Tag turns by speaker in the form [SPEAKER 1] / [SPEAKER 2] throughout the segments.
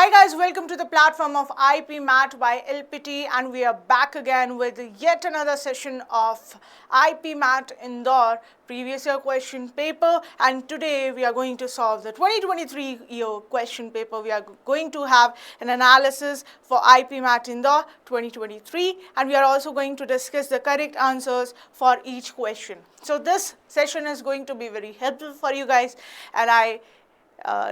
[SPEAKER 1] Hi guys, welcome to the platform of IP Mat by LPT, and we are back again with yet another session of IP Mat Indore previous year question paper, and today we are going to solve the 2023 year question paper. We are going to have an analysis for IP Mat Indore 2023, and we are also going to discuss the correct answers for each question. So this session is going to be very helpful for you guys, and I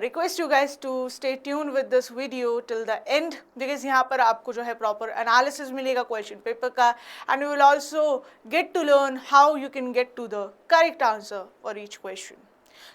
[SPEAKER 1] request you guys to stay tuned with this video till the end, because यहाँ पर आपको जो है proper analysis मिलेगा question paper का, and you will also get to learn how you can get to the correct answer for each question.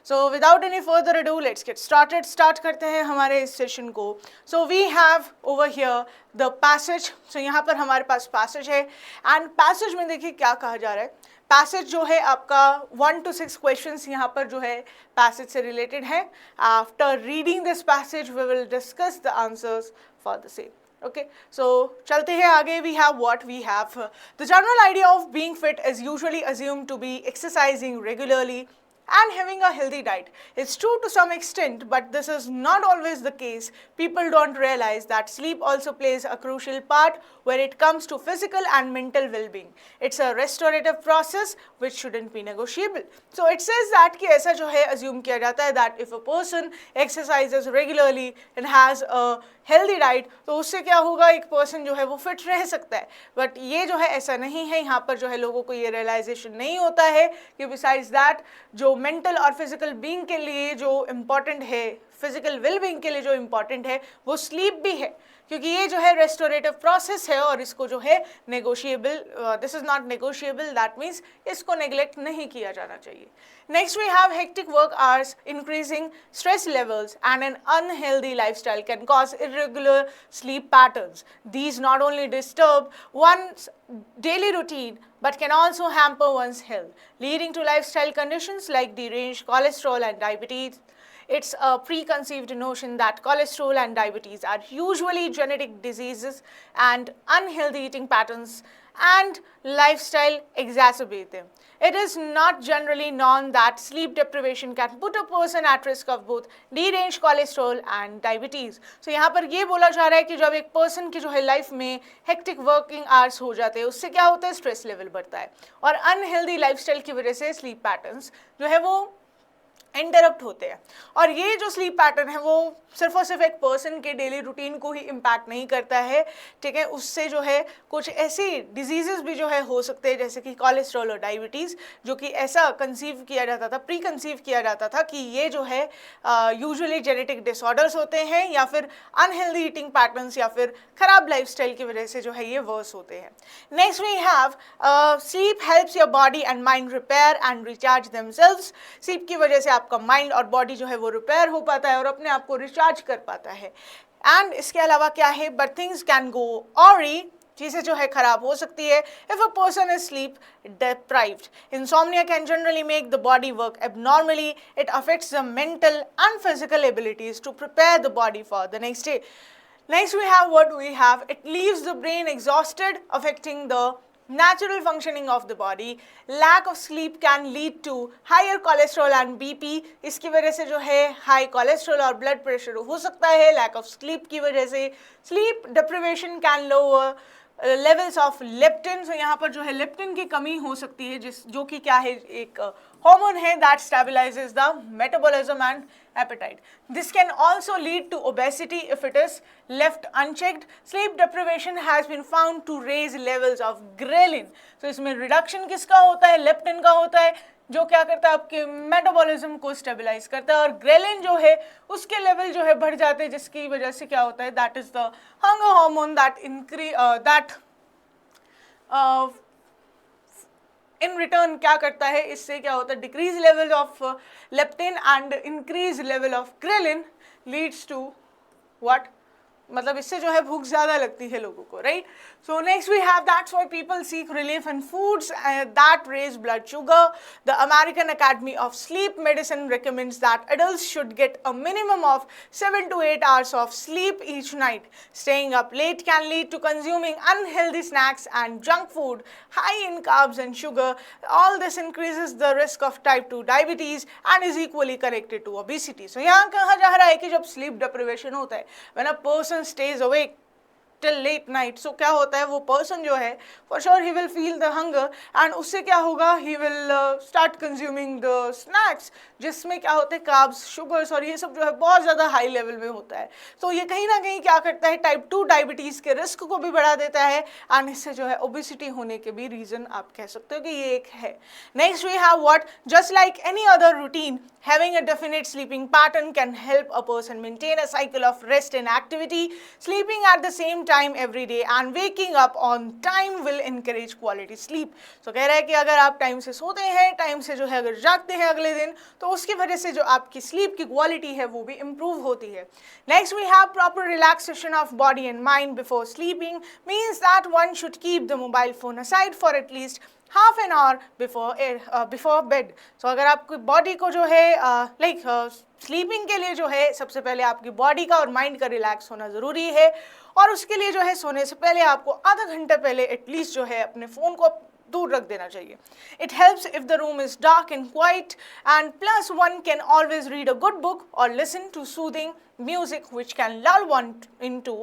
[SPEAKER 1] So without any further ado, let's get started. Start करते हैं हमारे इस session को. So we have over here the passage. So यहाँ पर हमारे पास passage है, and passage में देखिए क्या कहा जा रहा है. पैसेज जो है आपका 1 to 6 क्वेश्चंस यहाँ पर जो है पैसेज से रिलेटेड है. After reading this passage we will discuss the answers for the same. Okay, so चलते हैं आगे. We have what we have. The general idea of being fit is usually assumed to be exercising regularly and having a healthy diet. It's true to some extent, but this is not always the case. People don't realize that sleep also plays a crucial part when it comes to physical and mental well-being. It's a restorative process which shouldn't be negotiable. So it says that कि ऐसा जो है assume किया जाता है that if a person exercises regularly and has a healthy diet, तो उससे क्या होगा, एक पर्सन जो है वो फिट रह सकता है. बट ये जो है ऐसा नहीं है. यहाँ पर जो है लोगों को ये रियलाइजेशन नहीं होता है कि बिसाइड्स दैट जो मेंटल और फिजिकल बीइंग के लिए जो इम्पॉर्टेंट है, फिजिकल वेल बीइंग के लिए जो इम्पॉर्टेंट है, वो स्लीप भी है, क्योंकि ये जो है रेस्टोरेटिव प्रोसेस है और इसको जो है negotiable, this is not negotiable, that means इसको नेग्लेक्ट नहीं किया जाना चाहिए. Next we have hectic work hours, increasing stress levels and an unhealthy lifestyle can cause irregular sleep patterns. These not only disturb one's daily routine but can also hamper one's health, leading to lifestyle conditions like deranged cholesterol and diabetes. It's a preconceived notion that cholesterol and diabetes are usually genetic diseases, and unhealthy eating patterns and lifestyle exacerbate them. It is not generally known that sleep deprivation can put a person at risk of both deranged cholesterol and diabetes. So यहाँ पर ये बोला जा रहा है कि जब एक पर्सन की जो है लाइफ में हेक्टिक वर्किंग आवर्स हो जाते हैं, उससे क्या होता है, स्ट्रेस लेवल बढ़ता है, और अनहेल्दी लाइफस्टाइल की वजह से स्लीप पैटर्न्स जो है वो इंटरप्ट होते हैं. और ये जो स्लीप पैटर्न है वो सिर्फ और सिर्फ एक पर्सन के डेली रूटीन को ही इम्पैक्ट नहीं करता है, ठीक है, उससे जो है कुछ ऐसी डिजीजेस भी जो है हो सकते हैं, जैसे कि कोलेस्ट्रॉल और डायबिटीज़, जो कि ऐसा कंसीव किया जाता था, प्री कंसीव किया जाता था कि ये जो है यूजुअली जेनेटिक डिसऑर्डर्स होते हैं, या फिर अनहेल्दी ईटिंग पैटर्न्स, या फिर खराब लाइफस्टाइल की वजह से जो है ये वर्स होते हैं. Next we have sleep helps your body and mind repair and recharge themselves. Sleep की वजह से आपका माइंड और बॉडी जो है वो रिपेयर हो पाता है और अपने आप को रिचार्ज कर पाता है. एंड इसके अलावा क्या है, बट थिंग्स कैन गो ऑरी, चीज़ें जो है खराब हो सकती है if a person is sleep deprived. Insomnia can generally make the body work abnormally. It affects the mental and physical abilities to prepare the body for the next day. Next we have what we have. It leaves the brain exhausted, affecting the natural functioning of the body. Lack of sleep can lead to higher cholesterol and BP. इसकी वजह से जो है high cholesterol और blood pressure हो सकता है lack of sleep की वजह से. Sleep deprivation can lower levels of leptin. So यहाँ पर जो है लेप्टिन की कमी हो सकती है, जो कि क्या है, एक हार्मोन है that stabilises the metabolism and appetite. This can also lead to obesity if it is left unchecked. Sleep deprivation has been found to raise levels of ghrelin. So इसमें reduction किसका होता है, लेप्टिन का होता है, जो क्या करता है, आपके मेटाबॉलिज्म को स्टेबलाइज करता है, और ग्रेलिन जो है उसके लेवल जो है बढ़ जाते हैं, जिसकी वजह से क्या होता है, that is the hunger hormone that in return क्या करता है, इससे क्या होता है, decrease level of leptin and increase level of ghrelin leads to what, मतलब इससे जो है भूख ज़्यादा लगती है लोगों को, right. So next we have that's why people seek relief in foods that raise blood sugar. The American Academy of Sleep Medicine recommends that adults should get a minimum of 7 to 8 hours of sleep each night. Staying up late can lead to consuming unhealthy snacks and junk food high in carbs and sugar. All this increases the risk of type 2 diabetes and is equally connected to obesity. So यहाँ कहा जा रहा है कि जब sleep deprivation होता है, when a person stays awake till late night, so क्या होता है, वो पर्सन जो है for sure he will feel the hunger and उससे क्या होगा, he will start consuming the snacks जिसमें क्या होते हैं कार्ब्स, शुगर्स और ये सब जो है बहुत ज़्यादा हाई लेवल में होता है. तो ये कहीं ना कहीं क्या करता है, टाइप 2 डायबिटीज़ के रिस्क को भी बढ़ा देता है एंड इससे जो है ओबेसिटी होने के भी रीज़न आप कह सकते हो कि ये एक है. Next we have what, just like any other routine, having a definite sleeping pattern can help a person maintain a cycle of rest and activity. Sleeping at the same time every day and waking up on time will encourage quality sleep. So कह रहा है कि अगर आप time से सोते हैं, time से जो है अगर जागते हैं अगले दिन, तो उसकी वजह से जो आपकी स्लीप की क्वालिटी है वो भी इम्प्रूव होती है. Next we have proper relaxation of body and mind before sleeping, means that one should keep the mobile phone aside for at least half an hour before bed. So अगर आपकी body को जो है स्लीपिंग के लिए जो है सबसे पहले आपकी बॉडी का और माइंड का रिलैक्स होना ज़रूरी है और उसके लिए जो है सोने से पहले आपको आधा घंटा पहले एटलीस्ट जो है अपने फ़ोन को दूर रख देना चाहिए. It helps if the room is dark and quiet and plus one can always read a good book और listen to soothing music which can lull one into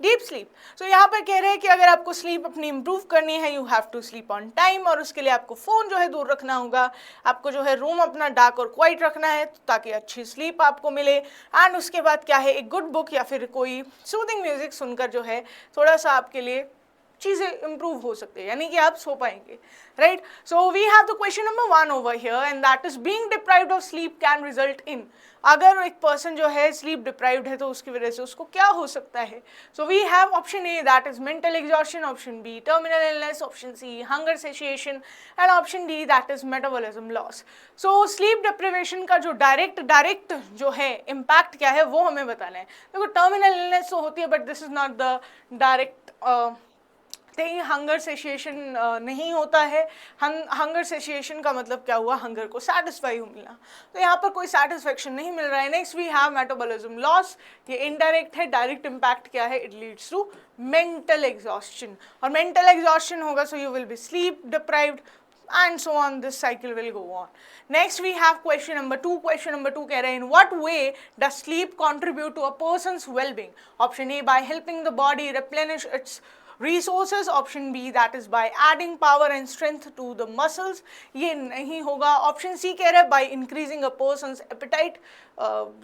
[SPEAKER 1] deep sleep. So यहाँ पर कह रहे हैं कि अगर आपको स्लीप अपनी इम्प्रूव करनी है, you have to sleep on time और उसके लिए आपको फ़ोन जो है दूर रखना होगा, आपको जो है रूम अपना डार्क और क्वाइट रखना है ताकि अच्छी स्लीप आपको मिले एंड उसके बाद क्या है, एक गुड बुक या फिर कोई सूदिंग म्यूजिक सुनकर जो है थोड़ा सा आपके लिए चीज़ें इम्प्रूव हो सकती है, यानी कि आप सो पाएंगे, right. So we have the question number 1 over here and that is being deprived of sleep can result in. अगर एक पर्सन जो है स्लीप डिप्राइव्ड है तो उसकी वजह से उसको क्या हो सकता है. So we have option A that is mental exhaustion, option B terminal illness, option C hunger satiation and option D that is metabolism loss. So sleep deprivation का जो डायरेक्ट जो है इम्पैक्ट क्या है वो हमें बताना है. देखो टर्मिनल इलनेस तो होती है but this is not the direct hunger satiation नहीं होता है. हंगर सेशिएशन का मतलब क्या हुआ, हंगर को सेटिस्फाई मिलना, तो यहाँ पर कोई सेटिस्फेक्शन नहीं मिल रहा है. Next we have metabolism loss, ये इनडायरेक्ट है. डायरेक्ट इम्पैक्ट क्या है, it leads to mental exhaustion और मेंटल एग्जॉस्शन होगा so you will be sleep deprived and so on, this cycle will go on. Next we have question number 2. Question number 2 कह रहे हैं, in what way does sleep contribute to a person's well-being? Option A, by helping the body replenish its resources. Option B, that is by adding power and strength to the muscles. ये नहीं होगा. Option C कह रहा है by increasing a person's appetite.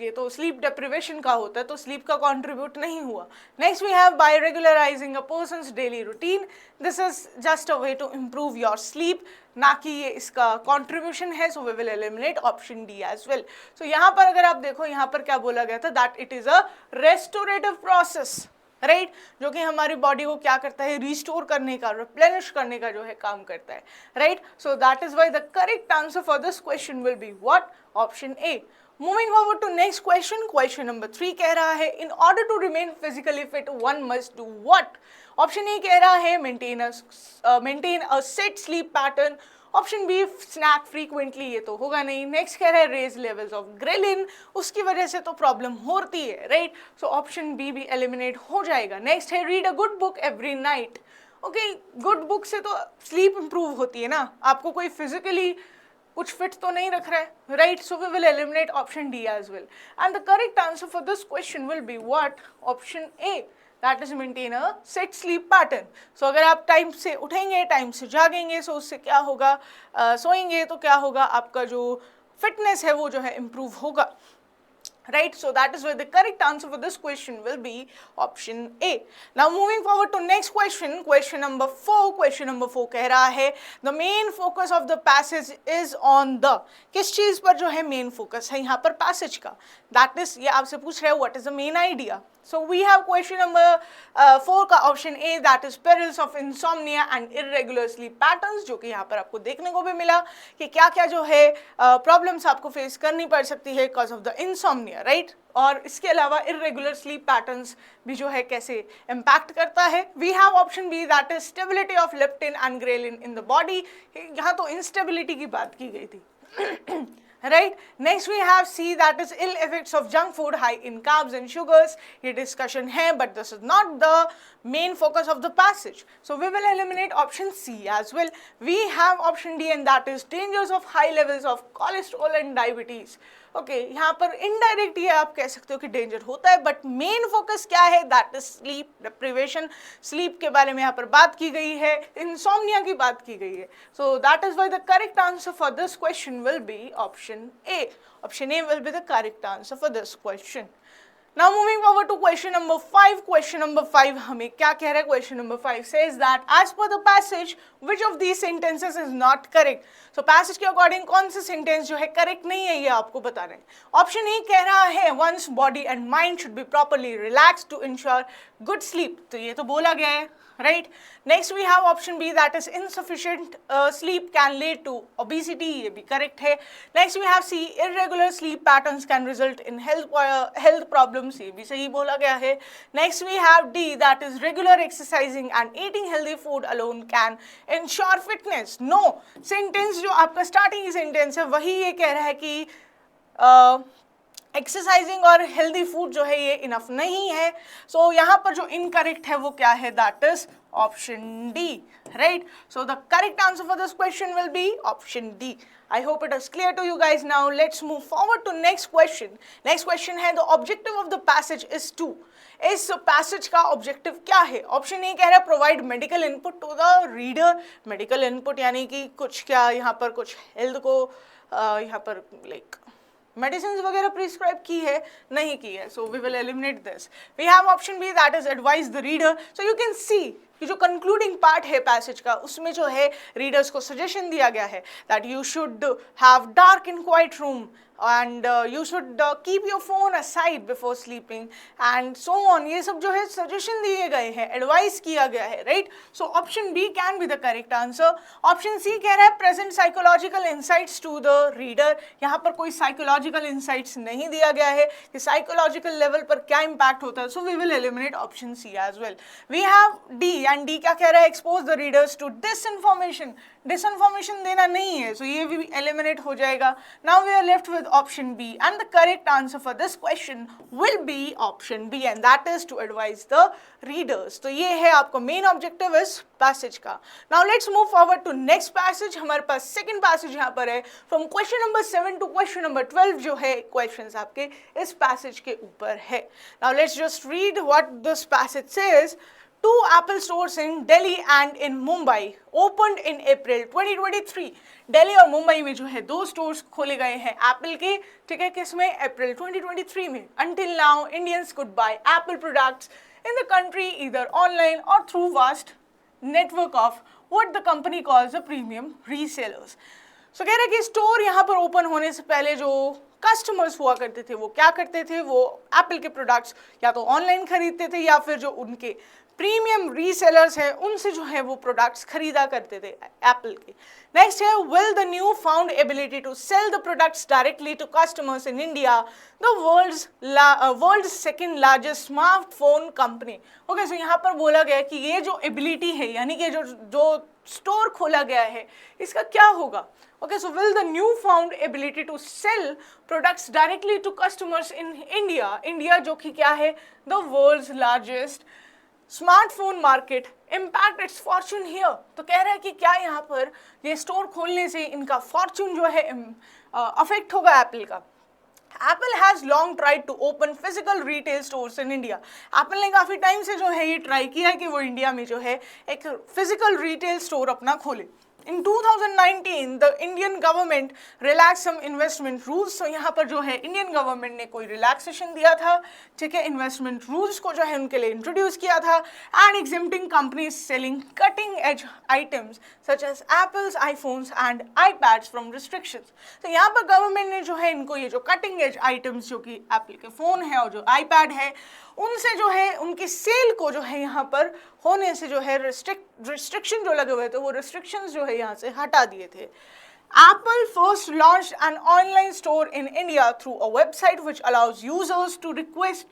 [SPEAKER 1] ये तो sleep deprivation का होता है तो sleep का contribute नहीं हुआ. Next we have by regularizing a person's daily routine. This is just a way to improve your sleep, ना कि ये इसका contribution है. So we will eliminate option D as well. So यहाँ पर अगर आप देखो यहाँ पर क्या बोला गया था, that it is a restorative process, right, जो कि हमारी बॉडी को क्या करता है, रिस्टोर करने का, रिप्लेनिश करने का जो है काम करता है, right. So that is why the correct answer for this question will be what, option A. Moving forward to next question. Question number 3 कह रहा है, in order to remain physically fit one must do what. Option A कह रहा है maintain a set sleep pattern. Option B snack frequently, ये तो होगा नहीं. नेक्स्ट कह रहा है रेज लेवल्स ऑफ ग्रेलिन, उसकी वजह से तो प्रॉब्लम होती है, राइट. सो ऑप्शन बी भी एलिमिनेट हो जाएगा. नेक्स्ट है read a good book every night. Okay, good book से तो स्लीप इंप्रूव होती है ना, आपको कोई फिजिकली कुछ फिट तो नहीं रख रहा है, right. So we will eliminate option D as well and the correct answer for this question will be what, option A, that is maintain a set sleep pattern. So अगर आप time से उठेंगे, time से जागेंगे, सो उससे क्या होगा, सोएंगे तो क्या होगा, आपका जो फिटनेस है वो जो है इम्प्रूव होगा, right. So that is where the correct answer for this question will be option A. Now moving forward to next question, question number 4. Question number 4 कह रहा है, the main focus of the passage is on the, किस चीज़ पर जो है main focus है यहाँ पर passage का, that is ये आपसे पूछ रहे हैं what is the main idea. So we have question number 4 का option A, that is perils of insomnia and irregular sleep patterns, जो कि यहाँ पर आपको देखने को भी मिला कि क्या क्या जो है problems आपको face करनी पड़ सकती है cause of the insomnia, right. और इसके अलावा इरेगुलर स्लीप पैटर्न्स भी जो है कैसे इम्पैक्ट करता है। We have option B that is stability of leptin and ghrelin in the body. यहाँ तो इंस्टेबिलिटी की बात की गई थी, right? Next we have C, that is ill effects of junk food high in carbs and sugars. ये discussion है, but this is not the main focus of the passage. So we will eliminate option C as well. We have option D, and that is dangers of high levels of cholesterol and diabetes. Okay, यहाँ पर indirect ये आप कह सकते हो कि danger होता है, but main focus क्या है? That is sleep deprivation. Sleep के बारे में यहाँ पर बात की गई है, insomnia की बात की गई है. So that is why the correct answer for this question will be option A. Option A will be the correct answer for this question. Now moving forward to question number 5. Question number 5 हमें क्या कह रहा है? Question number 5 says that as per the passage, which of these sentences is not correct? So passage के according कौन सा sentence जो है correct नहीं है ये आपको बता रहे हैं। Option A कह रहा है one's body and mind should be properly relaxed to ensure good sleep. तो ये तो बोला गया है, right? Next we have option B, that is insufficient sleep can lead to obesity. ये भी correct है। Next we have C, irregular sleep patterns can result in health problems. ये भी सही बोला गया है। Next we have D, that is regular exercising and eating healthy food alone can ensure fitness. No, sentence जो आपका starting sentence है वही ये कह रहा है कि एक्सरसाइजिंग और हेल्दी फूड जो है ये इनफ नहीं है। सो यहाँ पर जो इनकरेक्ट है वो क्या है? That is option D, right? So the correct answer for this question will be option D. I hope it is clear to you guys. Now let's move forward to next question. Next question है the objective of the passage is to. इस passage का objective क्या है? Option A कह रहा है provide medical input to the reader. Medical input यानी कि कुछ क्या यहाँ पर कुछ हेल्थ को यहाँ पर लाइक मेडिसिन वगैरह प्रिस्क्राइब की है, नहीं की है। So we will eliminate this. We have option B, that is advise the reader. So you can see कि जो कंक्लूडिंग पार्ट है पैसेज का उसमें जो है रीडर्स को सजेशन दिया गया है that you should have dark and quiet room and you should keep your phone aside before sleeping and so on. ये सब जो है सजेशन दिए गए हैं, एडवाइस किया गया है, right? So option B can be the correct answer. Option C कह रहा है present psychological insights to the reader. यहाँ पर कोई साइकोलॉजिकल इंसाइट्स नहीं दिया गया है कि साइकोलॉजिकल लेवल पर क्या इम्पैक्ट होता है। So we will eliminate option C as well. We have D, and D क्या कह रहा है? Expose the readers to disinformation. Disinformation देना नहीं है, सो ये भी एलिमिनेट हो जाएगा। Now we are left with option B, and the correct answer for this question will be option B, and that is to advise the readers. तो ये है आपका main objective इस passage का। Now let's move forward to next passage. हमारे पास second passage यहाँ पर है from question number 7 to question number 12 जो है questions आपके इस passage के ऊपर है। Now let's just read what this passage says. Two Apple stores in Delhi and in Mumbai opened in April 2023. Delhi और मुंबई में जो है दो स्टोर्स खोले गए हैं एप्पल के, ठीक है, किसमें? अप्रैल 2023 में। Until now, Indians could buy Apple products in the country either online or through vast network of what the company calls the premium resellers. So कह रहे हैं कि स्टोर यहाँ पर ओपन होने से पहले जो कस्टमर्स हुआ करते थे वो क्या करते थे? वो एप्पल के प्रोडक्ट्स या तो ऑनलाइन खरीदते थे या फिर जो उनके प्रीमियम रीसेलर्स हैं उनसे जो है वो प्रोडक्ट्स खरीदा करते थे एप्पल के। नेक्स्ट है will the new found ability to sell the products directly to customers in India the world's second largest smartphone company. Okay, so यहाँ पर बोला गया कि ये जो एबिलिटी है यानी कि जो स्टोर खोला गया है इसका क्या होगा? Okay, so will the new found ability to sell products directly to customers in India, India जो कि क्या है? The world's largest smartphone market impact it's Fortune here. तो कह रहा है कि क्या यहाँ पर ये स्टोर खोलने से इनका फॉर्चून जो है अफेक्ट होगा एप्पल का। Apple has long tried to open physical retail stores in India. Apple ने काफ़ी टाइम से जो है ये ट्राई किया है कि वो इंडिया में जो है एक फिजिकल रिटेल स्टोर अपना खोले। In 2019, the Indian government relaxed some investment rules. So यहाँ पर जो है इंडियन गवर्नमेंट ने कोई रिलैक्सेशन दिया था, ठीक है, इन्वेस्टमेंट रूल्स को जो है उनके लिए इंट्रोड्यूस किया था and exempting companies selling cutting edge items such as Apple's iPhones and iPads from restrictions. तो यहाँ पर गवर्नमेंट ने जो है इनको ये जो कटिंग एज आइटम्स जो कि एप्पल के फ़ोन है और जो iPad है उनसे जो है उनकी सेल को जो है यहाँ पर होने से जो है रिस्ट्रिक्शन जो लगे हुए थे वो रिस्ट्रिक्शंस जो है यहाँ से हटा दिए थे। Apple first launched an online store in India through a website which allows users to request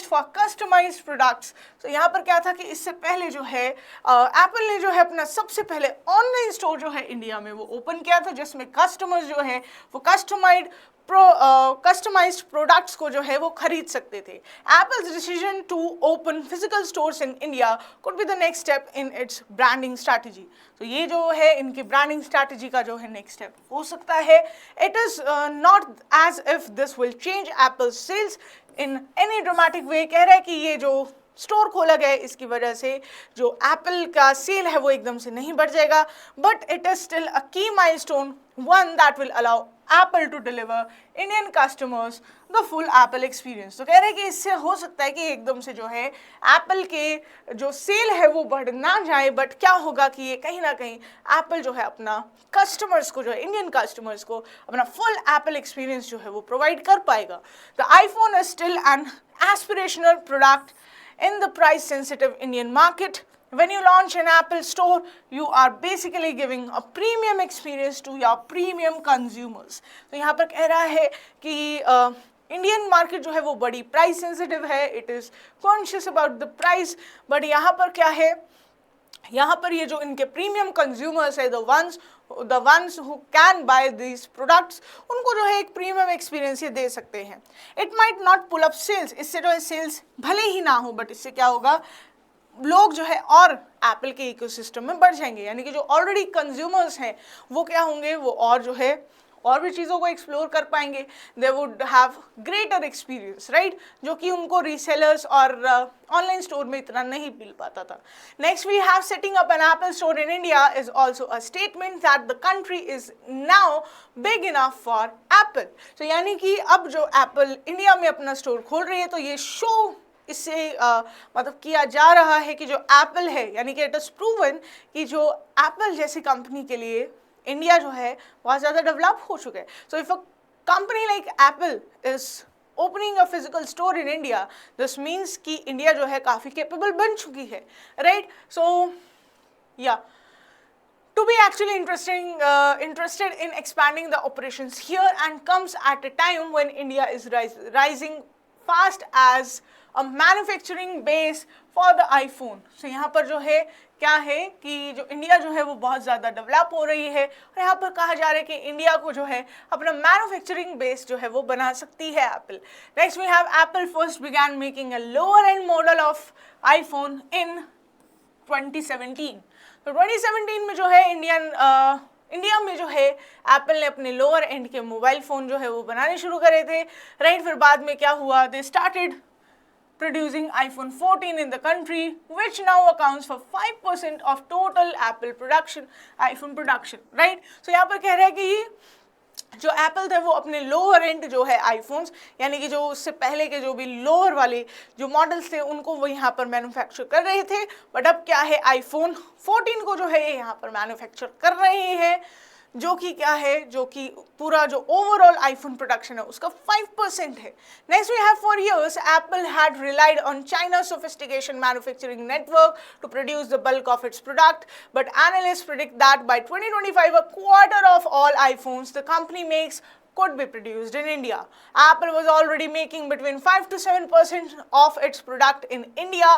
[SPEAKER 1] for customized products. तो यहाँ पर क्या था कि इससे पहले जो है एप्पल ने जो है अपना सबसे पहले ऑनलाइन स्टोर जो है इंडिया में वो ओपन किया था, जिसमें कस्टमर्स जो है वो कस्टमाइज्ड प्रोडक्ट्स को जो है वो खरीद सकते थे. Apple's decision to open physical stores in India could be the next step in its branding strategy. तो ये जो है इनकी ब्रांडिंग स्ट्रैटेजी का जो है नेक्स्ट स्टेप हो सकता है. It is not as if this will change Apple sales in any dramatic way. कह रहा है कि ये जो स्टोर खोला गया है इसकी वजह से जो एप्पल का सेल है वो एकदम से नहीं बढ़ जाएगा, but it is still a key milestone, one that will allow Apple to deliver Indian customers the full Apple experience. तो कह रहे हैं कि इससे हो सकता है कि एकदम से जो है Apple के जो सेल है वो बढ़ ना जाए, बट क्या होगा कि ये कहीं ना कहीं Apple जो है अपना कस्टमर्स को जो है इंडियन कस्टमर्स को अपना फुल Apple एक्सपीरियंस जो है वो प्रोवाइड कर पाएगा. The iPhone is still an aspirational product in the price sensitive Indian market. When you launch an Apple store, you are basically giving a premium experience to your premium consumers. तो यहाँ पर कह रहा है कि Indian market जो है वो बड़ी प्राइस सेंसिटिव है, it is conscious about the price, but यहाँ पर क्या है, यहाँ पर ये जो इनके प्रीमियम कंज्यूमर्स है, the ones who can buy these products, उनको जो है एक प्रीमियम एक्सपीरियंस ये दे सकते हैं. It might not pull up sales, इससे जो है सेल्स भले ही ना हो, बट इससे क्या होगा, लोग जो है और एप्पल के इकोसिस्टम में बढ़ जाएंगे, यानी कि जो ऑलरेडी कंज्यूमर्स हैं वो क्या होंगे, वो और जो है और भी चीज़ों को एक्सप्लोर कर पाएंगे. They would have greater experience, right, जो कि उनको रीसेलर्स और ऑनलाइन स्टोर में इतना नहीं मिल पाता था. Next we have setting up an Apple store in India is also a statement that the country is now big enough for Apple. तो यानी कि अब जो एप्पल इंडिया में अपना स्टोर खोल रही है, तो ये शो इससे मतलब किया जा रहा है कि जो एप्पल है, यानी कि इट इज प्रूवन कि जो एप्पल जैसी कंपनी के लिए इंडिया जो है बहुत ज़्यादा डेवलप हो चुका है. So if a company like Apple is opening a physical store in India, this means कि इंडिया जो है काफ़ी कैपेबल बन चुकी है, राइट. सो या to be actually interested in expanding the operations here and comes at a time when India is rising fast as a manufacturing base for the iPhone. So यहाँ पर जो है क्या है कि जो इंडिया जो है वो बहुत ज़्यादा डेवलप हो रही है, और यहाँ पर कहा जा रहा है कि इंडिया को जो है अपना मैन्युफैक्चरिंग बेस जो है वो बना सकती है Apple. Next we have Apple first began making a lower end model of iPhone in 2017. तो 2017 में जो है इंडिया में जो है एप्पल ने अपने लोअर एंड के मोबाइल फ़ोन जो है वो बनाने शुरू करे थे, राइट. फिर बाद में क्या हुआ, they started producing iPhone 14 in the country, which now accounts for 5% of total Apple production, iPhone production, right. So यहाँ पर कह रहा है कि जो एप्पल थे वो अपने लोअर एंड जो है आईफोन्स, यानी कि जो उससे पहले के जो भी लोअर वाले जो मॉडल्स थे उनको वो यहाँ पर मैन्युफैक्चर कर रहे थे, बट अब क्या है आईफोन 14 को जो है ये यहाँ पर मैन्युफैक्चर कर रहे हैं, जो कि क्या है, जो कि पूरा जो ओवरऑल आईफोन प्रोडक्शन है उसका 5% है. Next we have for years Apple had relied on China's sophisticated manufacturing network to produce the bulk of its product, but analysts predict that by 2025 a quarter of all iPhones the company makes could be produced in India. Apple was already making between 5 to 7% of its product in India.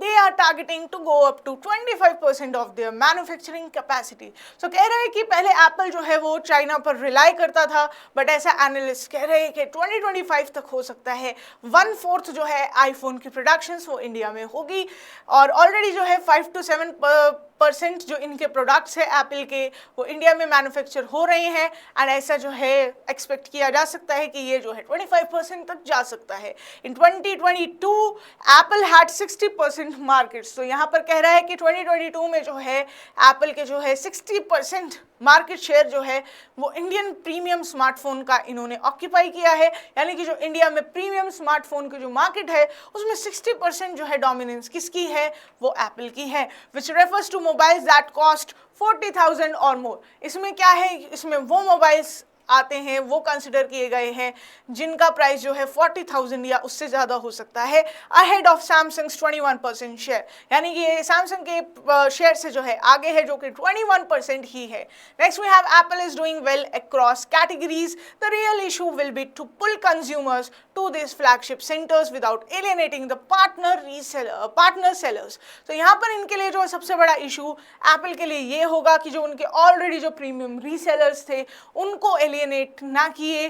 [SPEAKER 1] They are targeting to go up to 25% of their manufacturing capacity. So कह रहे हैं कि पहले Apple जो है वो China पर rely करता था, बट ऐसा एनालिस्ट कह रहे हैं कि 2025 तक हो सकता है 1/4 जो है आईफोन की प्रोडक्शंस वो इंडिया में होगी, और ऑलरेडी जो है 5 to 7% जो इनके प्रोडक्ट्स है एप्पल के वो इंडिया में मैन्युफैक्चर हो रहे हैं, एंड ऐसा जो है एक्सपेक्ट किया जा सकता है कि ये जो है 25% तक जा सकता है. इन 2022 एप्पल हैड 60% मार्केट्स. तो यहाँ पर कह रहा है कि 2022 में जो है एप्पल के जो है 60% मार्केट शेयर जो है वो इंडियन प्रीमियम स्मार्टफोन का इन्होंने ऑक्यूपाई किया है, यानी कि जो इंडिया में प्रीमियम स्मार्टफोन की जो मार्केट है उसमें 60% जो है डोमिनेंस किसकी है, वो एप्पल की है, which refers to mobiles that cost 40,000 और मोर. इसमें क्या है, इसमें वो मोबाइल्स आते हैं वो कंसिडर किए गए हैं, जिनका प्राइस जो है 40,000 या उससे ज़्यादा हो सकता है, अहेड ऑफ सैमसंग्स 21% शेयर, यानी कि ये सैमसंग के शेयर से जो है आगे है, जो कि 21% ही है। Next we have Apple is doing well across categories, the real issue will be to pull consumers to this flagship centers without alienating the partner sellers. तो यहाँ पर इनके लिए जो सबसे बड़ा इशू एप्पल के लिए ये होगा कि जो उनके ऑलरेडी जो प्रीमियम रीसेलर्स थे उनको एलियनेट ना किए,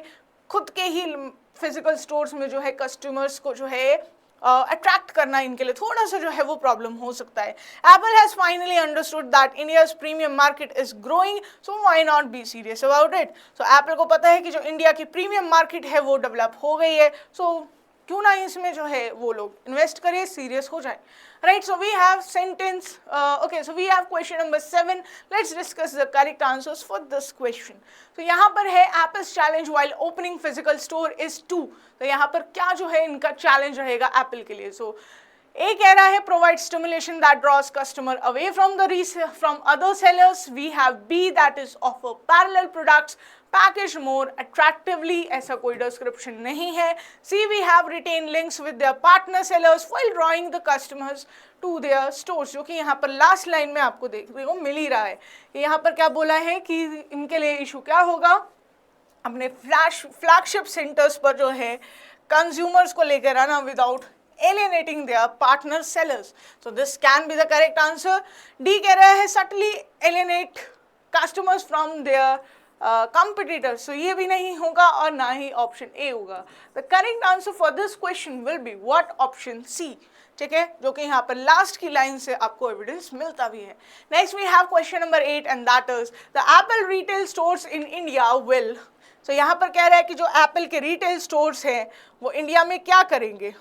[SPEAKER 1] खुद के ही फिजिकल स्टोर्स में जो है कस्टमर्स को जो है अट्रैक्ट करना इनके लिए थोड़ा सा जो है वो प्रॉब्लम हो सकता है। Apple has finally understood that India's premium market is growing, so why not be serious about it. So Apple को पता है कि जो इंडिया की प्रीमियम मार्केट है वो डेवलप हो गई है, सो क्यों ना इसमें जो है वो लोग इन्वेस्ट करें, सीरियस हो जाए, right. So we have sentence, okay, so we have question number 7, let's discuss the correct answers for this question. तो यहाँ पर है Apple's challenge while opening physical store is 2, तो यहाँ पर क्या जो है इनका चैलेंज रहेगा एप्पल के लिए। सो ए कह रहा है provide stimulation that draws customer away from other sellers, we have B that is offer parallel products package more attractively, ऐसा कोई डिस्क्रिप्शन नहीं है। C we have retain links with their partner sellers while drawing the customers to their stores, जो कि यहाँ पर last line में आपको देखने को मिल ही रहा है। यहाँ पर क्या बोला है कि इनके लिए इशू क्या होगा, अपने फ्लैगशिप सेंटर्स पर जो है कंज्यूमर्स को लेकर आना without alienating their partner sellers. So this can be the correct answer. D कह रहा है subtly alienate customers from their competitors. So ये भी नहीं होगा और ना ही option A होगा. The correct answer for this question will be what option C. ठीक है, जो कि यहाँ पर लास्ट की लाइन से आपको एविडेंस मिलता भी है। Next we have question number 8 and that is the Apple retail stores in India will. So यहाँ पर कह रहा है कि जो एप्पल के रिटेल स्टोर्स हैं वो इंडिया में क्या करेंगे।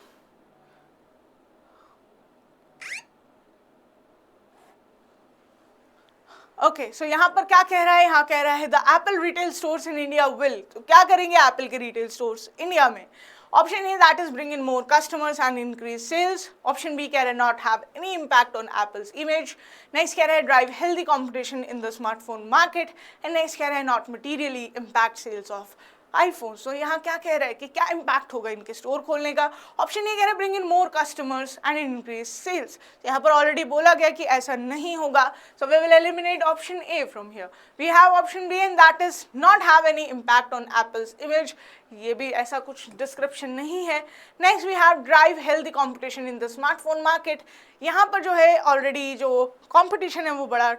[SPEAKER 1] ओके, सो यहाँ पर क्या कह रहा है, यहाँ कह रहा है the Apple retail stores in India will, तो क्या करेंगे एप्पल के रिटेल स्टोर्स इंडिया में। Option A that is bring in more customers and increase sales, option B कह रहा है not have any impact on Apple's image, next कह रहा है drive healthy competition in the smartphone market, and next कह रहा है not materially impact sales of iPhone. So यहाँ क्या कह रहा है कि क्या इम्पैक्ट होगा इनके स्टोर खोलने का। ऑप्शन ये कह रहा है bring in more customers and increase sales, यहाँ पर ऑलरेडी बोला गया कि ऐसा नहीं होगा, so we will eliminate option A from here. We have option B and that is not have any impact on Apple's image, ये भी ऐसा कुछ डिस्क्रिप्शन नहीं है। Next we have drive healthy competition in the smartphone market, यहाँ पर जो है ऑलरेडी जो कॉम्पिटिशन है वो बड़ा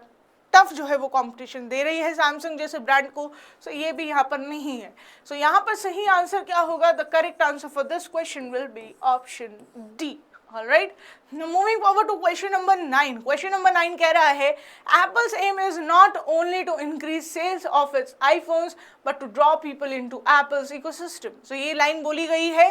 [SPEAKER 1] टफ जो है वो कंपटीशन दे रही है सैमसंग जैसे ब्रांड को, सो ये भी यहाँ पर नहीं है। सो यहाँ पर सही आंसर क्या होगा, the correct answer for this question will be option D. Alright, now moving forward to question number 9. Question number 9 कह रहा है Apple's aim is not only to increase sales of its iPhones but to draw people into Apple's ecosystem. So ये line बोली गई है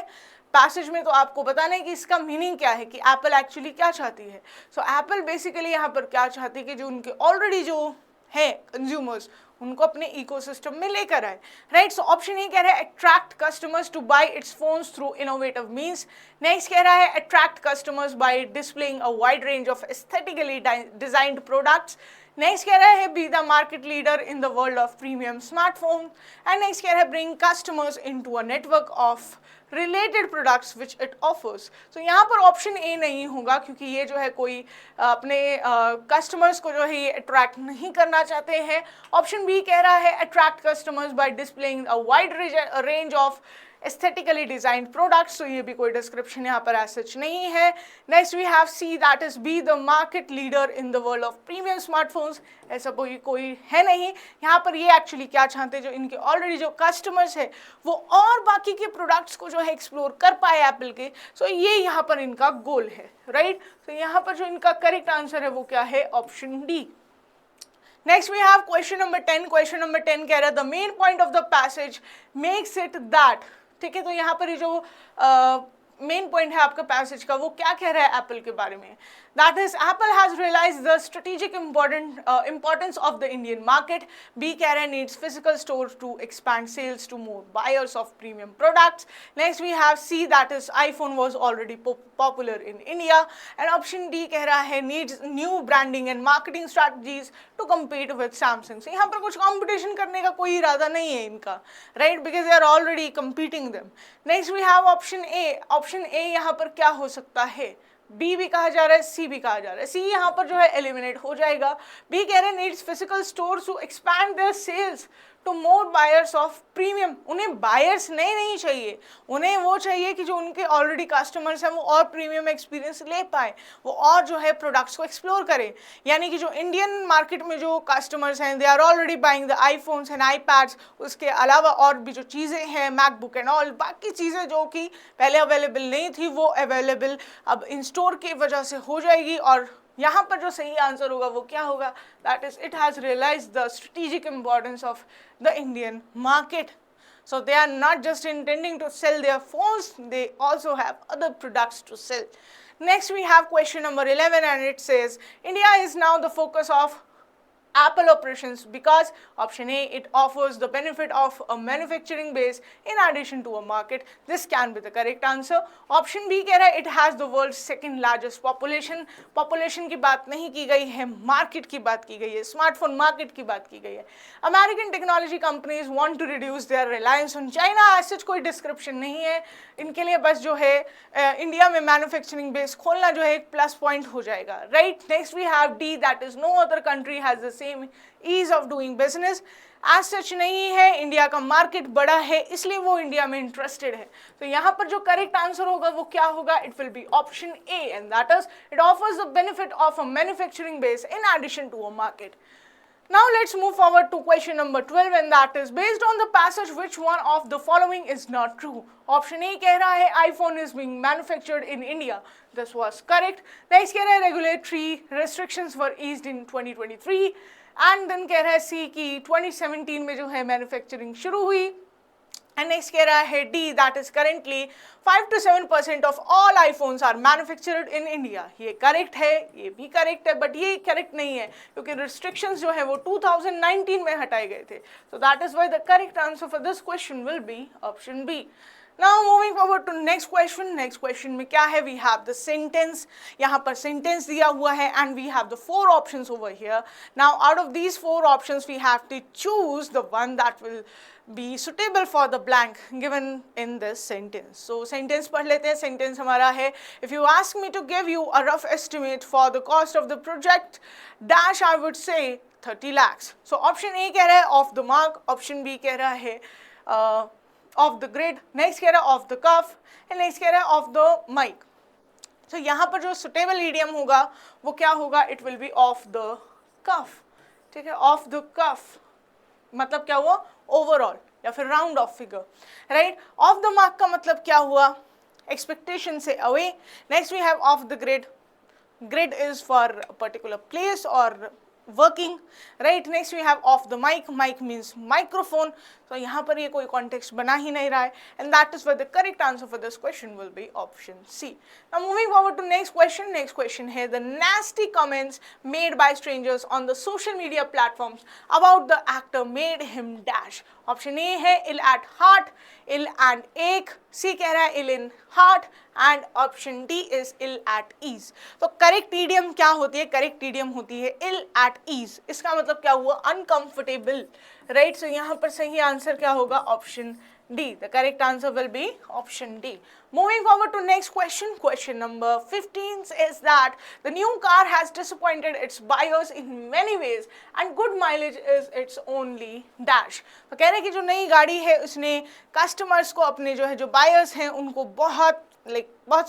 [SPEAKER 1] passage में, तो आपको बताना है कि इसका मीनिंग क्या है, कि एप्पल एक्चुअली क्या चाहती है। सो एप्पल बेसिकली यहाँ पर क्या चाहती है कि जो उनके ऑलरेडी जो है कंज्यूमर्स उनको अपने इकोसिस्टम में लेकर आए, राइट। सो ऑप्शन ए कह रहा है attract customers to buy its phones through innovative means, next कह रहा है attract customers by displaying a wide range of aesthetically designed products, next कह रहा है B the market leader in the world of premium smartphone, and next कह रहा है bring customers into a network of related products which it offers. तो यहाँ पर option A नहीं होगा, क्योंकि ये जो है कोई अपने कस्टमर्स को जो है ये अट्रैक्ट नहीं करना चाहते हैं। ऑप्शन बी कह रहा है attract customers by displaying a wide range of aesthetically designed products, तो ये भी कोई डिस्क्रिप्शन यहाँ पर सच नहीं है। Next we have C that is B the market leader in the world of premium smartphones, ऐसा कोई है नहीं। यहाँ पर ये एक्चुअली क्या चाहते हैं, जो इनके ऑलरेडी जो कस्टमर्स है वो और बाकी के प्रोडक्ट्स को जो है एक्सप्लोर कर पाए एप्पल के, सो ये यहाँ पर इनका गोल है, राइट। तो यहाँ पर जो इनका करेक्ट आंसर है वो क्या है, option D. Next we have question number 10। Question number 10 कह रहा है the main point of the passage makes it that, ठीक है। तो यहाँ पर ये जो मेन पॉइंट है आपका पैसेज का, वो क्या कह रहा है एप्पल के बारे में? That is Apple has realize the strategic importance of the Indian market. B कह रहे हैं needs physical store to expand sales to more buyers of premium products. Next we have C that is iPhone was already popular in India. And option D कह रहा है needs new branding and marketing strategies to compete with Samsung. So यहाँ पर कुछ competition करने का कोई इरादा नहीं है इनका, right, because they are already competing them. Next we have option A. Option A यहाँ पर क्या हो सकता है? बी भी कहा जा रहा है, सी भी कहा जा रहा है. सी यहाँ पर जो है एलिमिनेट हो जाएगा. बी कह रहे हैं needs physical stores to expand their sales to more buyers of premium. उन्हें बायर्स नहीं चाहिए, उन्हें वो चाहिए कि जो उनके ऑलरेडी कस्टमर्स हैं वो और प्रीमियम एक्सपीरियंस ले पाए, वो और जो है प्रोडक्ट्स को एक्सप्लोर करें. यानी कि जो इंडियन मार्केट में जो कस्टमर्स हैं they are already buying the iPhones and iPads. उसके अलावा और भी जो चीज़ें हैं मैकबुक एंड ऑल, बाकी चीज़ें जो कि पहले अवेलेबल नहीं थी वो अवेलेबल अब इन स्टोर की वजह से हो जाएगी. और यहाँ पर जो सही आंसर होगा वो क्या होगा? That is it has realize the strategic importance of the Indian market. So they are not just intending to sell their phones, they also have other products to sell. Next we have question number 11 and it says India is now the focus of Apple operations because option A, it offers the benefit of a manufacturing base in addition to a market. This can be the correct answer. Option B कह रहा है it has the world's second largest population. Population की बात नहीं की गई है, market की बात की गई है, स्मार्टफोन मार्केट की बात की गई है. American technology companies want to reduce their reliance on China. ऐसा कोई डिस्क्रिप्शन नहीं है इनके लिए, बस जो है इंडिया में मैन्युफैक्चरिंग बेस खोलना जो है एक प्लस पॉइंट हो जाएगा, right. Next we have D that is no other country has the same ease of doing business. एज सच नहीं है, इंडिया का मार्केट बड़ा है इसलिए वो इंडिया में इंटरेस्टेड है. तो यहाँ पर जो करेक्ट आंसर होगा वो क्या होगा? It will be option A and that is it offers the benefit of a manufacturing base in addition to a market. Now let's move forward to question number 12 and that is based on the passage which one of the following is not true. Option A कह रहा है iPhone is being manufactured in India. This was correct. Next कह रहा है regulatory restrictions were eased in 2023 and then कह रहा है C की 2017 में जो है manufacturing शुरू हुई. And next कह रहा है D that is currently 5 to 7% of all iPhones are manufactured in India. ये correct है, ये भी correct है, but ये correct नहीं है क्योंकि restrictions जो है वो 2019 में हटाए गए थे. So that is why the correct answer for this question will be option B. Now moving forward to next question. Next question में क्या है? We have the sentence. यहाँ पर sentence दिया हुआ है and we have the 4 options over here. Now out of these 4 options we have to choose the one that will be suitable for the blank given in this sentence. So sentence पढ़ लेते हैं. Sentence हमारा है if you ask me to give you a rough estimate for the cost of the project dash I would say 30 lakhs. So option A कह रहा है off the mark, option B कह रहा है off the grid, next कह रहा है off the cuff and next कह रहा है off the mic. So यहाँ पर जो suitable idiom होगा वो क्या होगा? It will be off the cuff. ठीक है, off the cuff मतलब क्या हुआ? ओवरऑल या फिर round off figure, right. Off the mark का मतलब क्या हुआ? एक्सपेक्टेशन से away. Next we have off the grid. Grid is for particular place और working, right. Next we have off the mic. Mic means microphone. तो यहाँ पर ये कोई कॉन्टेक्स्ट बना ही नहीं रहा है and that is why the correct answer for this question will be option C. Now moving forward to next question. Next question है the nasty comments made by strangers on the social media platforms about the actor made him dash. Option A है ill at heart, ill and ache. सी कह रहा है ill in heart and option D is ill at ease. तो correct idiom क्या होती है? Correct idiom होती है ill at ease. इसका मतलब क्या हुआ? Uncomfortable, right. सो यहाँ पर सही आंसर क्या होगा? Option D. The correct answer will be option D. Moving forward to next question. Question number 15 is that the new car has disappointed its buyers in many ways and good mileage is its only dash. तो कह रहे हैं कि जो नई गाड़ी है उसने कस्टमर्स को अपने जो है जो बायर्स हैं उनको बहुत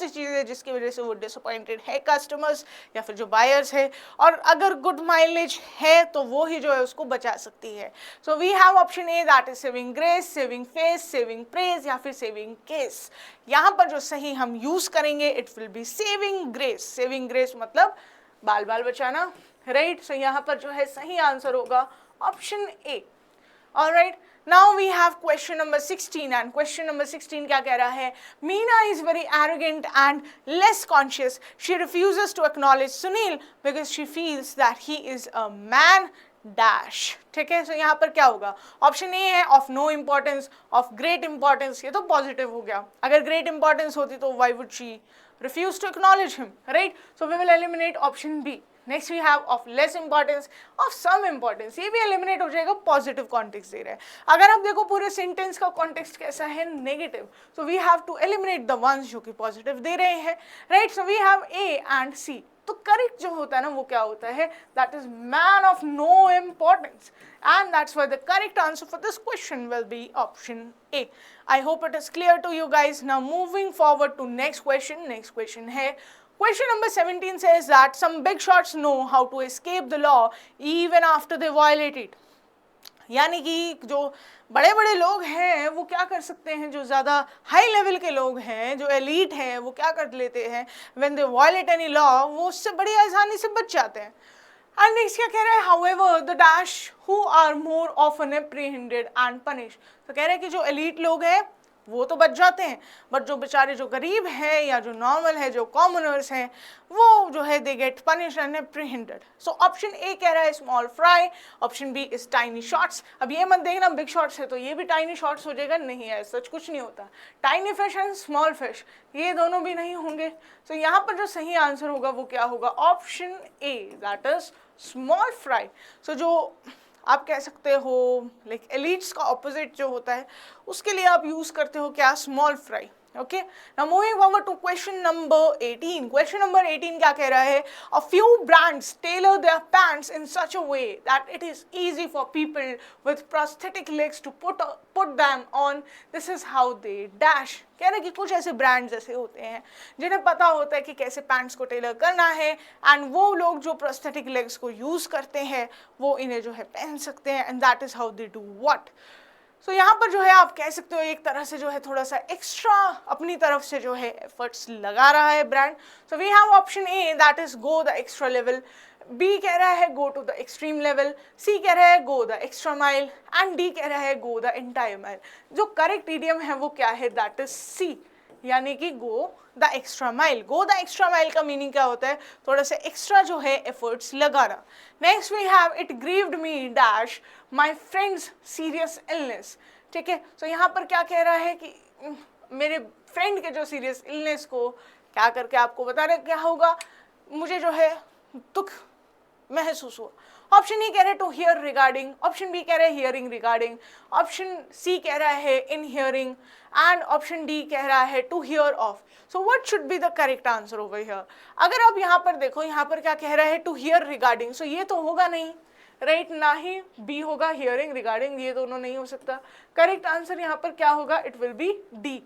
[SPEAKER 1] सी चीज़ें जिसकी वजह से वो डिसअपॉइंटेड है कस्टमर्स या फिर जो बायर्स है, और अगर गुड माइलेज है तो वो ही जो है उसको बचा सकती है. So we have option A that is saving grace, saving face, saving praise या फिर सेविंग केस. यहाँ पर जो सही हम यूज करेंगे it will B saving grace. Saving grace मतलब बाल बाल बचाना, राइट. सो यहाँ पर जो है सही आंसर होगा option A. Alright. Now we have question number 16 and question number 16 क्या कह रहा है? Meena is very arrogant and less conscious. She refuses to acknowledge Sunil because she feels that he is a man dash. ठीक है, so यहाँ पर क्या होगा? ऑप्शन ए है of no importance, of great importance. ये तो पॉजिटिव हो गया. अगर great importance होती तो why would she refuse to acknowledge him, right? So we will eliminate option B. Next we have of less importance, of some importance. ये भी eliminate हो जाएगा, पॉजिटिव कॉन्टेक्स्ट दे रहा है. अगर आप देखो पूरे सेंटेंस का कॉन्टेक्स्ट कैसा है, negative, so we have to eliminate the ones जो कि पॉजिटिव दे रहे हैं, right. So we have A and C. तो करेक्ट जो होता है ना वो क्या होता है, that is man of no importance, and that's why the correct answer for this question will be option A. I hope it is clear to you guys. Now moving forward to next question. Next question है, question number 17 says that some big shots know how to escape the law even after they violate it. यानी कि जो बड़े बड़े लोग हैं वो क्या कर सकते हैं, जो ज़्यादा हाई लेवल के लोग हैं, जो एलीट हैं, वो क्या कर लेते हैं, when they violate any law, वो उससे बड़ी आसानी से बच जाते हैं. एंड नेक्स्ट क्या कह रहा है, however the dash who are more often apprehended and punish. तो कह रहे हैं कि जो एलीट लोग हैं वो तो बच जाते हैं, बट जो बेचारे जो गरीब हैं या जो नॉर्मल है, जो कॉमनर्स हैं, वो जो है they get punish and apprehended. So option A कह रहा है small fry, option B is tiny shots. अब ये मत देखना बिग शॉट्स है तो ये भी टाइनी शॉट्स हो जाएगा, नहीं है, सच कुछ नहीं होता. Tiny fish and small fish ये दोनों भी नहीं होंगे. तो यहाँ पर जो सही आंसर होगा वो क्या होगा, option A, that is small fry. So जो आप कह सकते हो लाइक एलीट्स का ऑपोजिट जो होता है उसके लिए आप यूज करते हो क्या, small fry. Okay, now moving forward to question number 18. Question number 18 क्या कह रहा है, a few brands tailor their pants in such a way that it is easy for people with prosthetic legs to put them on. This is how they dash. कह रहे हैं कि कुछ ऐसे ब्रांड्स ऐसे होते हैं जिन्हें पता होता है कि कैसे पैंट्स को टेलर करना है, एंड वो लोग जो प्रोस्थेटिक लेग्स को यूज करते हैं वो इन्हें जो है पहन सकते हैं, and that is how they do what. So यहाँ पर जो है आप कह सकते हो एक तरह से जो है थोड़ा सा एक्स्ट्रा अपनी तरफ से जो है एफर्ट्स लगा रहा है brand. So we have option A, that is go the extra level. B कह रहा है go to the extreme level. C कह रहा है go the extra mile. And D कह रहा है गो द एंटायर माइल. जो करेक्ट इडियम है वो क्या है, दैट इज सी, यानी कि go the extra mile. Go the extra mile का मीनिंग क्या होता है, थोड़ा सा एक्स्ट्रा जो है एफर्ट्स लगाना. Next we have it grieved me dash my friends serious illness. ठीक है, सो यहाँ पर क्या कह रहा है कि मेरे फ्रेंड के जो सीरियस इलनेस को क्या करके आपको बता रहे क्या होगा, मुझे जो है दुख महसूस हुआ. ऑप्शन ई कह रहे हैं to hear regarding, option B कह रहे हैं हियरिंग रिगार्डिंग, ऑप्शन सी कह रहा है in hearing, and option D कह रहा है to hear of. So what should be the correct answer over here. अगर आप यहाँ पर देखो, यहाँ पर क्या कह रहा है, टू हियर रिगार्डिंग. सो ये तो होगा नहीं, राइट, ना ही बी होगा हियरिंग रिगार्डिंग, ये दोनों नहीं हो सकता. करेक्ट आंसर यहाँ पर क्या होगा, it will be D.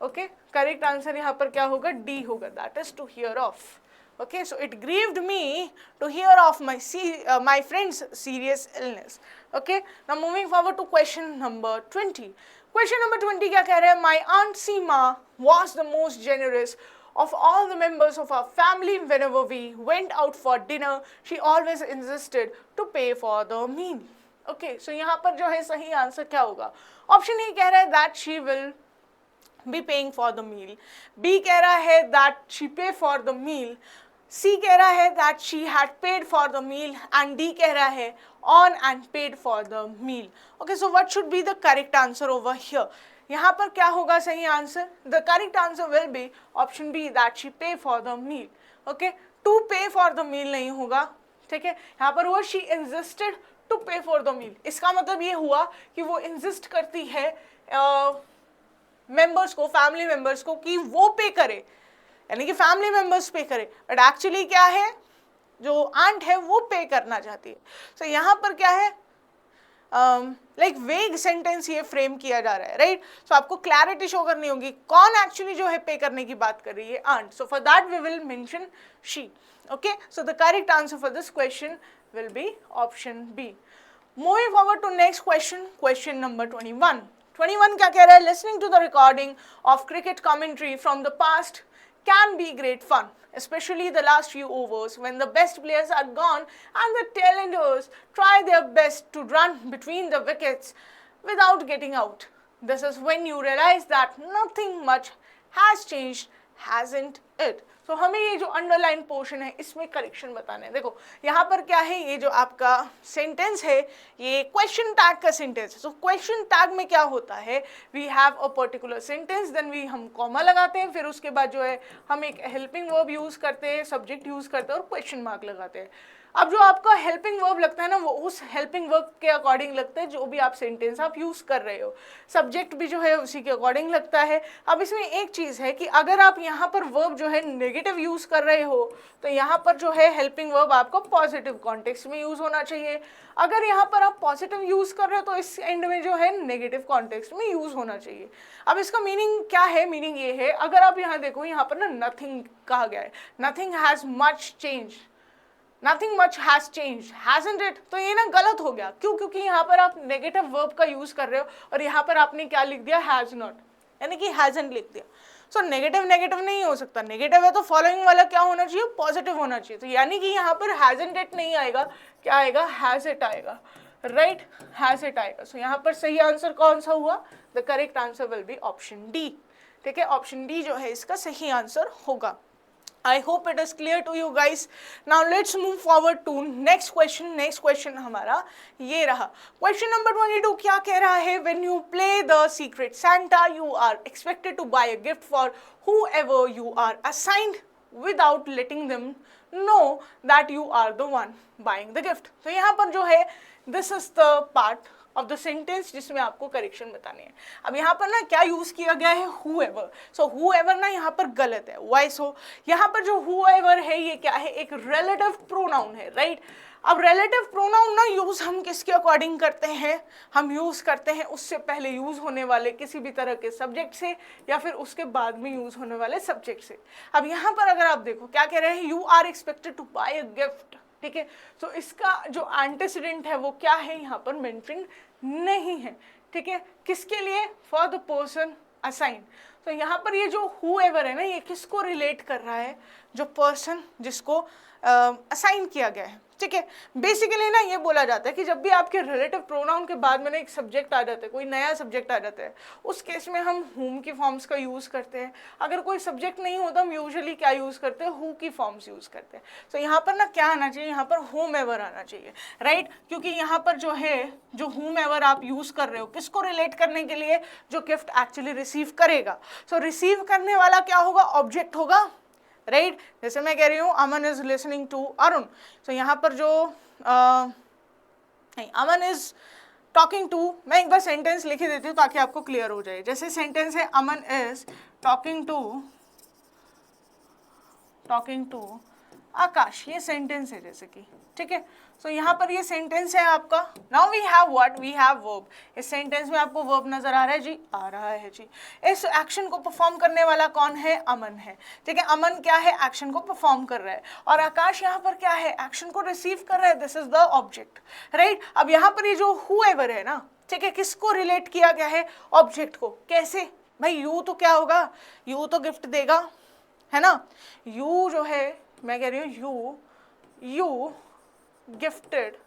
[SPEAKER 1] Okay, correct answer यहाँ पर क्या होगा, डी होगा, that is to hear of. Okay, so it grieved me to hear of my friend's serious illness. Okay, now moving forward to question number 20. Question number 20 क्या कह रहे हैं, my aunt Seema was the most generous of all the members of our family. Whenever we went out for dinner, she always insisted to pay for the meal. Okay, so यहाँ पर जो है सही answer क्या होगा, option A कह रहा है that she will be paying for the meal. B कह रहा है that she pay for the meal. C कह रहा है that she had paid for the meal, and D कह रहा है on and paid for the meal. Okay, so what should be the correct answer over here? यहाँ पर क्या होगा सही answer, the correct answer will be option B, that she pay for the meal. Okay, to pay for the meal नहीं होगा. ठीक है, यहाँ पर वो she insisted to pay for the meal. इसका मतलब ये हुआ कि वो insist करती है मेंबर्स को, फैमिली मेंबर्स को, कि वो पे करे, यानी कि फैमिली मेंबर्स पे करे, बट एक्चुअली क्या है, जो आंट है वो पे करना चाहती है. सो यहाँ पर क्या है, लाइक वेग सेंटेंस ये फ्रेम किया जा रहा है, राइट. सो आपको क्लैरिटी शो करनी होगी कौन एक्चुअली जो है पे करने की बात कर रही है, aunt. So for that we will mention she. Okay, so the correct answer for this question will be option B. Moving forward to next question, question number 21. 21 क्या कह रहा है, listening to the recording of cricket commentary from the past can be great fun, especially the last few overs when the best players are gone and the tailenders try their best to run between the wickets. without getting out. This is when you realize that nothing much has changed, hasn't it? So हमें ये जो underline portion है इसमें correction बताना है. देखो यहाँ पर क्या है, ये जो आपका सेंटेंस है ये क्वेश्चन टैग का सेंटेंस है. सो क्वेश्चन टैग में क्या होता है, we have a particular sentence, then हम कॉमा लगाते हैं, फिर उसके बाद जो है हम एक हेल्पिंग वर्ब यूज करते हैं, सब्जेक्ट यूज करते हैं और क्वेश्चन मार्क लगाते हैं. अब जो आपका हेल्पिंग वर्ब लगता है ना, वो उस हेल्पिंग वर्ब के अकॉर्डिंग लगता है जो भी आप सेंटेंस आप यूज कर रहे हो. सब्जेक्ट भी जो है उसी के अकॉर्डिंग लगता है. अब इसमें एक चीज है कि अगर आप यहाँ पर वर्ब जो है नेगेटिव यूज कर रहे हो तो यहाँ पर जो है हेल्पिंग वर्ब आपको पॉजिटिव कॉन्टेक्स्ट में यूज होना चाहिए. अगर यहाँ पर आप पॉजिटिव यूज कर रहे हो तो इस एंड में जो है नेगेटिव कॉन्टेक्स्ट में यूज होना चाहिए. अब इसका मीनिंग क्या है, मीनिंग ये है, अगर आप यहाँ देखो यहाँ पर ना नथिंग कहा गया है, nothing has much change, nothing much has change, hasn't it, तो ये ना गलत हो गया. क्यों? क्योंकि यहाँ पर आप नेगेटिव वर्ब का यूज कर रहे हो और यहाँ पर आपने क्या लिख दिया, हैज नॉट, यानी कि हैजंट लिख दिया. सो नेगेटिव नेगेटिव नहीं हो सकता, नेगेटिव है तो फॉलोइंग वाला क्या होना चाहिए, पॉजिटिव होना चाहिए. तो यानी कि यहाँ पर हैजंट इट नहीं आएगा, क्या आएगा, हैज इट आएगा. राइट, हैज इट आएगा. सो यहाँ पर सही आंसर कौन सा हुआ, the correct answer will be option D. ठीक है, ऑप्शन डी जो है इसका सही आंसर होगा. I hope it is clear to you guys. Now let's move forward to next question. Next question हमारा ये रहा. Question number 22 क्या कह रहा है, when you play the secret Santa, you are expected to buy a gift for whoever you are assigned without letting them know that you are the one buying the gift. तो यहाँ पर जो है this is the part of the sentence जिसमें आपको correction बतानी है. अब यहाँ पर ना क्या यूज किया गया है, whoever. So whoever ना यहाँ पर गलत है. Why so? यहाँ पर जो whoever है ये क्या है, एक relative pronoun है, right? अब relative pronoun ना यूज हम किसके अकॉर्डिंग करते हैं, हम यूज करते हैं उससे पहले यूज होने वाले किसी भी तरह के सब्जेक्ट से या फिर उसके बाद में यूज होने वाले सब्जेक्ट से. अब यहाँ पर अगर आप देखो क्या कह रहे हैं, you are expected to buy a gift. ठीक है, तो इसका जो एंटीसीडेंट है वो क्या है, यहाँ पर मेंशन नहीं है. ठीक है, किसके लिए, फॉर द पर्सन असाइन. तो यहाँ पर ये जो whoever है ना, ये किसको रिलेट कर रहा है, जो पर्सन जिसको असाइन किया गया है. ठीक है, बेसिकली ना ये बोला जाता है कि जब भी आपके रिलेटिव प्रोनाउन के बाद में ना एक सब्जेक्ट आ जाता है, कोई नया सब्जेक्ट आ जाता है, उस केस में हम whom की फॉर्म्स का यूज़ करते हैं. अगर कोई सब्जेक्ट नहीं होता हम यूजुअली क्या यूज़ करते हैं, who की फॉर्म्स यूज़ करते हैं. तो यहाँ पर ना क्या आना चाहिए, यहाँ पर whomever आना चाहिए. राइट, क्योंकि यहाँ पर जो है जो whomever आप यूज़ कर रहे हो किसको रिलेट करने के लिए, जो गिफ्ट एक्चुअली रिसीव करेगा. सो रिसीव करने वाला क्या होगा, ऑब्जेक्ट होगा. राइट, जैसे मैं कह रही हूँ अमन इज लिसनिंग टू अरुण. सो यहाँ पर जो अमन इज टॉकिंग टू, मैं एक बार सेंटेंस लिख देती हूँ ताकि आपको क्लियर हो जाए. जैसे सेंटेंस है अमन इज टॉकिंग टू आकाश, ये सेंटेंस है जैसे कि. ठीक है, सो यहाँ पर ये सेंटेंस है आपका. Now we have what, we have verb. इस सेंटेंस में आपको वर्ब नजर आ रहा है जी, आ रहा है जी. इस एक्शन को परफॉर्म करने वाला कौन है, अमन है. ठीक है, अमन क्या है, एक्शन को परफॉर्म कर रहा है. और आकाश यहाँ पर क्या है, एक्शन को रिसीव कर रहा है. This is the object. Right, अब यहाँ पर ये जो whoever है ना, ठीक है, किसको रिलेट किया गया है, ऑब्जेक्ट को. कैसे भाई, यू तो क्या होगा, यू तो गिफ्ट देगा, है ना. यू जो है, मैं कह रही हूँ यू गिफ्टेड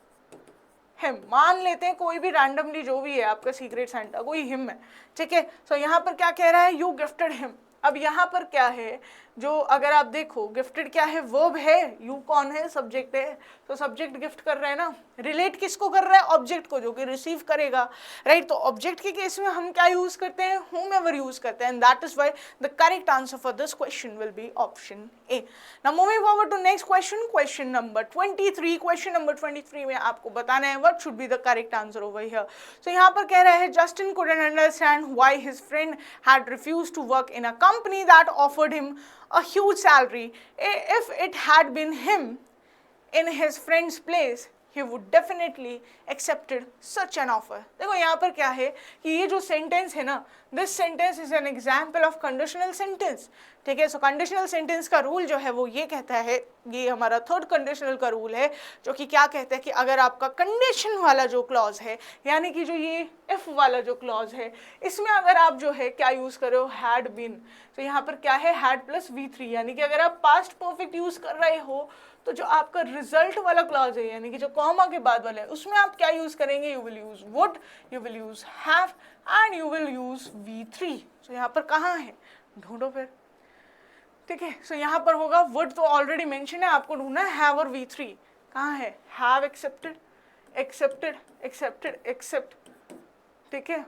[SPEAKER 1] हिम. मान लेते हैं कोई भी रैंडमली जो भी है आपका सीक्रेट सेंटा, कोई हिम है. ठीक है, सो यहाँ पर क्या कह रहा है, यू गिफ्टेड हिम. अब यहाँ पर क्या है, जो अगर आप देखो गिफ्टेड क्या है, वर्ब है, यू कौन है, सब्जेक्ट है. तो सब्जेक्ट गिफ्ट कर रहा है ना, रिलेट किसको कर रहा है, ऑब्जेक्ट को, जो कि रिसीव करेगा. राइट, तो ऑब्जेक्ट के केस में हम क्या यूज करते हैं, whomever यूज करते हैं. And that is why the correct answer for this question will be option A. Now moving forward to next question, question number 23. Question number 23 में आपको बताना है what should be the correct answer over here. So यहाँ पर कह रहा है Justin couldn't understand why his friend had refused to work in a company that offered him a huge salary. If it had been him in his friend's place, he would definitely accepted such an offer. देखो यहाँ पर क्या है कि ये जो sentence है ना, this sentence is an example of conditional sentence. ठीक है, सो कंडीशनल सेंटेंस का रूल जो है वो ये कहता है, ये हमारा थर्ड कंडीशनल का रूल है, जो कि क्या कहता है कि अगर आपका कंडीशन वाला जो क्लॉज है, यानी कि जो ये इफ वाला जो क्लॉज है, इसमें अगर आप जो है क्या यूज कर रहे हो, हैड बीन, तो यहाँ पर क्या है, हैड प्लस V3, यानी कि अगर आप पास्ट परफेक्ट यूज कर रहे हो तो जो आपका रिजल्ट वाला क्लॉज है, यानी कि जो कॉमा के बाद वाला है, उसमें आप क्या यूज करेंगे, you will use would, you will use have and you will use V3। सो यहाँ पर कहाँ है, ढूंढो फिर। ठीक है, सो यहाँ पर होगा वुड, तो ऑलरेडी मेंशन है, आपको ढूंढना है हैव और V3 कहाँ है, have accepted, accepted, accepted, accept. ठीक है,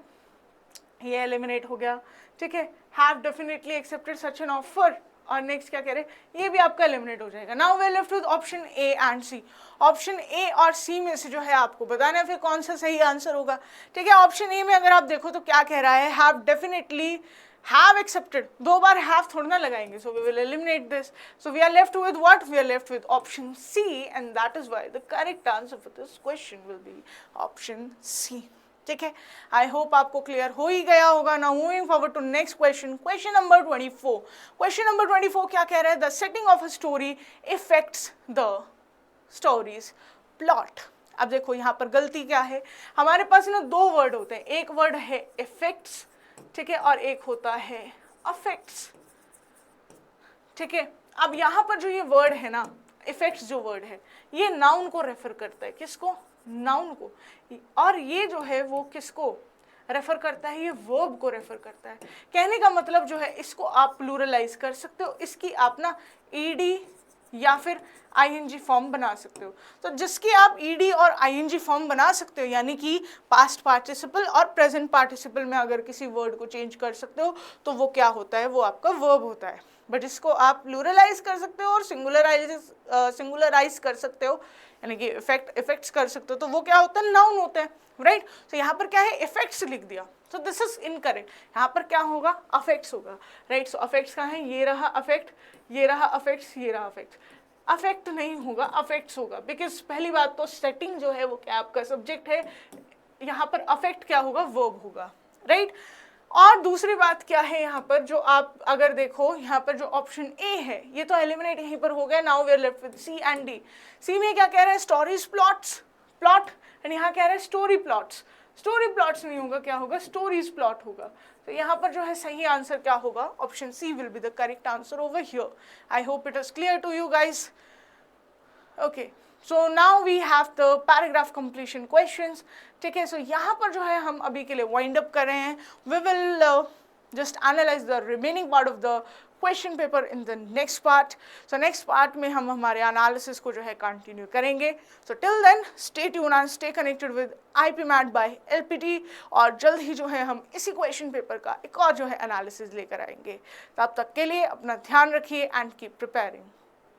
[SPEAKER 1] ये एलिमिनेट हो गया। ठीक है, have definitely accepted such an offer, और नेक्स्ट क्या कह रहे हैं, ये भी आपका एलिमिनेट हो जाएगा। Now we are left with option A and C. Option A और सी में से जो है आपको बताना है फिर कौन सा सही आंसर होगा। ठीक है, ऑप्शन ए में अगर आप देखो तो क्या कह रहा है, हैव डेफिनेटली, हैव एक्सेप्टेड, दो बार हैव थोड़ा ना लगाएंगे, so we will eliminate this. So we are left with what, we are left with option C, and that is why the correct answer for this question will be option C. ठीक है, I hope आपको clear हो ही गया होगा। Now moving forward to next question, question number 24। Question number 24 क्या कह रहा है, the setting of a story effects the story's plot. अब देखो यहाँ पर गलती क्या है, हमारे पास ना दो वर्ड होते हैं, एक वर्ड है इफेक्ट्स, ठीक है, और एक होता है अफेक्ट्स। ठीक है, अब यहाँ पर जो ये वर्ड है ना, इफेक्ट्स जो वर्ड है, ये नाउन को रेफर करता है, किसको, नाउन को, और ये जो है वो किसको रेफर करता है, ये वर्ब को रेफर करता है। कहने का मतलब जो है, इसको आप प्लूरलाइज कर सकते हो, इसकी आप ना ईडी या फिर आईएनजी फॉर्म बना सकते हो। तो जिसकी आप ईडी और आईएनजी फॉर्म बना सकते हो, यानी कि पास्ट पार्टिसिपल और प्रेजेंट पार्टिसिपल में अगर किसी वर्ड को चेंज कर सकते हो तो वो क्या होता है, वो आपका वर्ब होता है। बट इसको आप प्लूरलाइज कर सकते हो और सिंगुलराइज कर सकते हो, यानी कि इफेक्ट्स कर सकते हो, तो वो क्या होता है, नाउन होता है, राइट। तो यहाँ पर क्या है, इफेक्ट्स लिख दिया, तो दिस इज इनकरेक्ट। यहाँ पर क्या होगा, अफेक्ट्स होगा, राइट। सो अफेक्ट्स कहाँ है, ये रहा अफेक्ट, ये रहा अफेक्ट्स, ये रहा अफेक्ट। अफेक्ट नहीं होगा, अफेक्ट्स होगा, बिकॉज पहली बात तो सेटिंग जो है वो क्या आपका सब्जेक्ट है, यहाँ पर अफेक्ट क्या होगा, वर्ब होगा, राइट। और दूसरी बात क्या है, यहाँ पर जो आप अगर देखो, यहाँ पर जो ऑप्शन ए है ये तो एलिमिनेट यहीं पर हो गया। Now we are left with C and D. C में क्या कह रहा है, स्टोरीज प्लॉट्स, प्लॉट, एंड यहाँ कह रहा है स्टोरी प्लॉट्स। स्टोरी प्लॉट्स नहीं होगा, क्या होगा, स्टोरीज प्लॉट होगा। तो यहाँ पर जो है सही आंसर क्या होगा, option C will be the correct answer over here. I hope it is clear to you guys. Okay, so now we have the paragraph completion questions. ठीक है, सो यहाँ पर जो है हम अभी के लिए वाइंड अप कर रहे हैं। We will just analyze the remaining part of the question paper in the next part. So next part में हम हमारे एनालिसिस को जो है कंटिन्यू करेंगे। So till then stay tune and stay connected with IP MAT by LPT, और जल्द ही जो है हम इसी क्वेश्चन पेपर का एक और जो है एनालिसिस लेकर आएंगे। तब तक के लिए अपना ध्यान रखिए एंड कीप प्रिपेयरिंग।